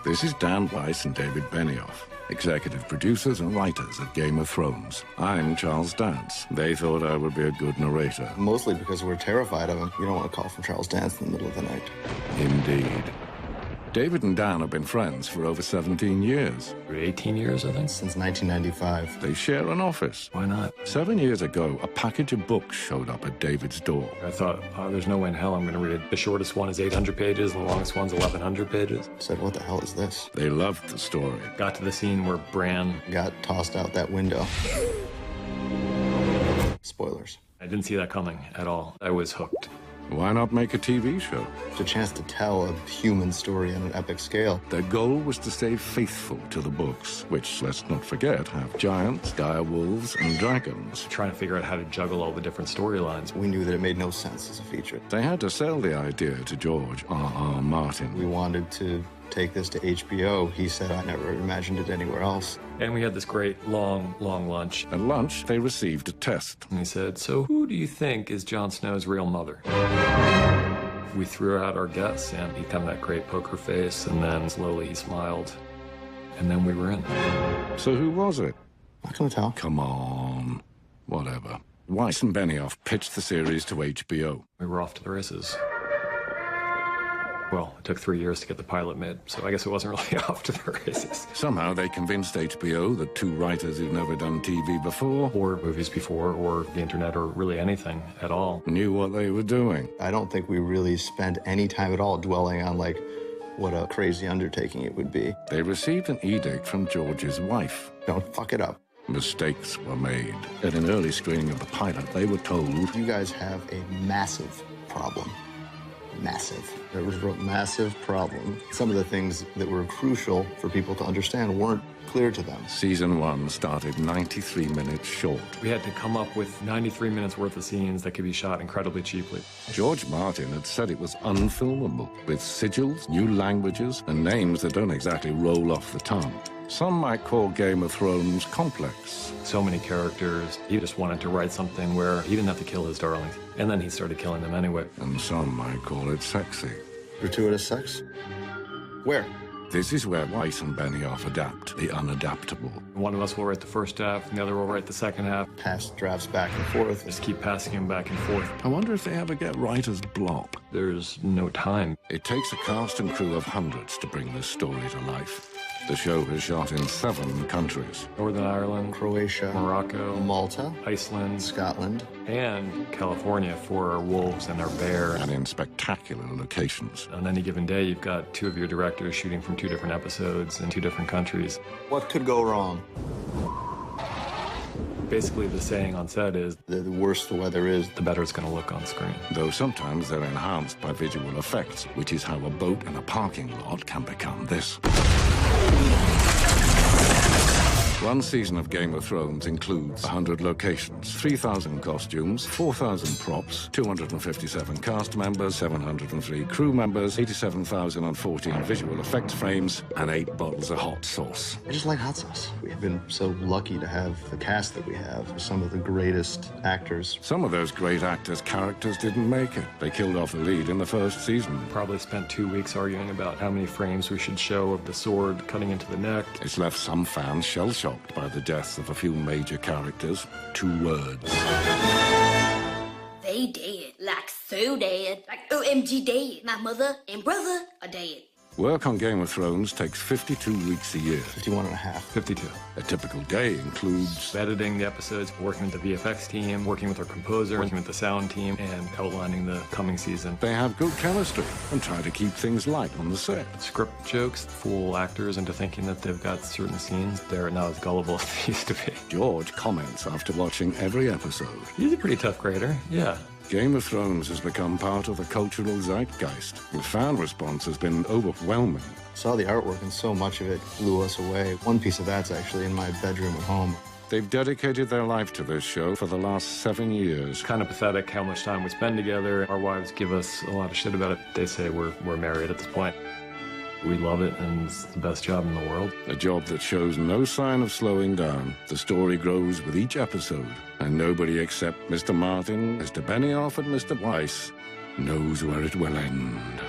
This is Dan Weiss and David Benioff, executive producers and writers of Game of Thrones. I'm Charles Dance. They thought I would be a good narrator. Mostly because we're terrified of him. You don't want to call from Charles Dance in the middle of the night. Indeed. David and Dan have been friends for over 17 years. 18 years, I think. Since 1995. They share an office. Why not? 7 years ago, a package of books showed up at David's door. I thought, there's no way in hell I'm going to read it. The shortest one is 800 pages, and the longest one's 1,100 pages. I said, what the hell is this? They loved the story. Got to the scene where Bran got tossed out that window. Spoilers. I didn't see that coming at all. I was hooked. Why not make a TV show? It's a chance to tell a human story on an epic scale. Their goal was to stay faithful to the books, which, let's not forget, have giants, dire wolves, and dragons. Trying to figure out how to juggle all the different storylines. We knew that it made no sense as a feature. They had to sell the idea to George R.R. Martin. We wanted to take this to HBO. He said, I never imagined it anywhere else. And we had this great, long lunch. At lunch, they received a test. And he said, so who do you think is Jon Snow's real mother? We threw out our guess, and he had that great poker face, and then slowly he smiled. And then we were in. So who was it? Not gonna tell. Come on. Whatever. Weiss and Benioff pitched the series to HBO. We were off to the races. Well, it took 3 years to get the pilot made, so I guess it wasn't really off to the races. Somehow they convinced HBO that two writers who'd never done TV before, or movies before, or the internet, or really anything at all, knew what they were doing. I don't think we really spent any time at all dwelling on, like, what a crazy undertaking it would be. They received an edict from George's wife. Don't fuck it up. Mistakes were made. At an early screening of the pilot, they were told, you guys have a massive problem. Massive. There was a massive problem. Some of the things that were crucial for people to understand weren't clear to them. Season 1 started 93 minutes short. We had to come up with 93 minutes worth of scenes that could be shot incredibly cheaply. George Martin had said it was unfilmable, with sigils, new languages, and names that don't exactly roll off the tongue. Some might call Game of Thrones complex. So many characters. He just wanted to write something where he didn't have to kill his darlings. And then he started killing them anyway. And some might call it sexy. Gratuitous sex? Where? This is where Weiss and Benioff adapt the unadaptable. One of us will write the first half, and the other will write the second half. Pass drafts back and forth. Just keep passing them back and forth. I wonder if they ever get writer's block. There's no time. It takes a cast and crew of hundreds to bring this story to life. The show is shot in 7 countries. Northern Ireland, Croatia, Morocco, Malta, Iceland, Scotland, and California for our wolves and our bear. And in spectacular locations. On any given day, you've got 2 of your directors shooting from 2 different episodes in 2 different countries. What could go wrong? Basically, the saying on set is, the worse the weather is, the better it's going to look on screen. Though sometimes they're enhanced by visual effects, which is how a boat in a parking lot can become this. One season of Game of Thrones includes 100 locations, 3,000 costumes, 4,000 props, 257 cast members, 703 crew members, 87,014 visual effects frames, and 8 bottles of hot sauce. I just like hot sauce. We've been so lucky to have the cast that we have, some of the greatest actors. Some of those great actors' characters didn't make it. They killed off the lead in the first season. Probably spent 2 weeks arguing about how many frames we should show of the sword cutting into the neck. It's left some fans shell-shocked by the deaths of a few major characters. 2 words. They dead. Like so dead. Like OMG dead. My mother and brother are dead. Work on Game of Thrones takes 52 weeks a year. 51 and a half. 52. A typical day includes editing the episodes, working with the VFX team, working with our composer, working with the sound team, and outlining the coming season. They have good chemistry and try to keep things light on the set. Script jokes fool actors into thinking that they've got certain scenes. They're not as gullible as they used to be. George comments after watching every episode. He's a pretty tough grader, yeah. Game of Thrones has become part of the cultural zeitgeist. The fan response has been overwhelming. Saw the artwork and so much of it blew us away. One piece of that's actually in my bedroom at home. They've dedicated their life to this show for the last 7 years. Kind of pathetic how much time we spend together. Our wives give us a lot of shit about it. They say we're married at this point. We love it, and it's the best job in the world. A job that shows no sign of slowing down. The story grows with each episode, and nobody except Mr. Martin, Mr. Benioff, and Mr. Weiss knows where it will end.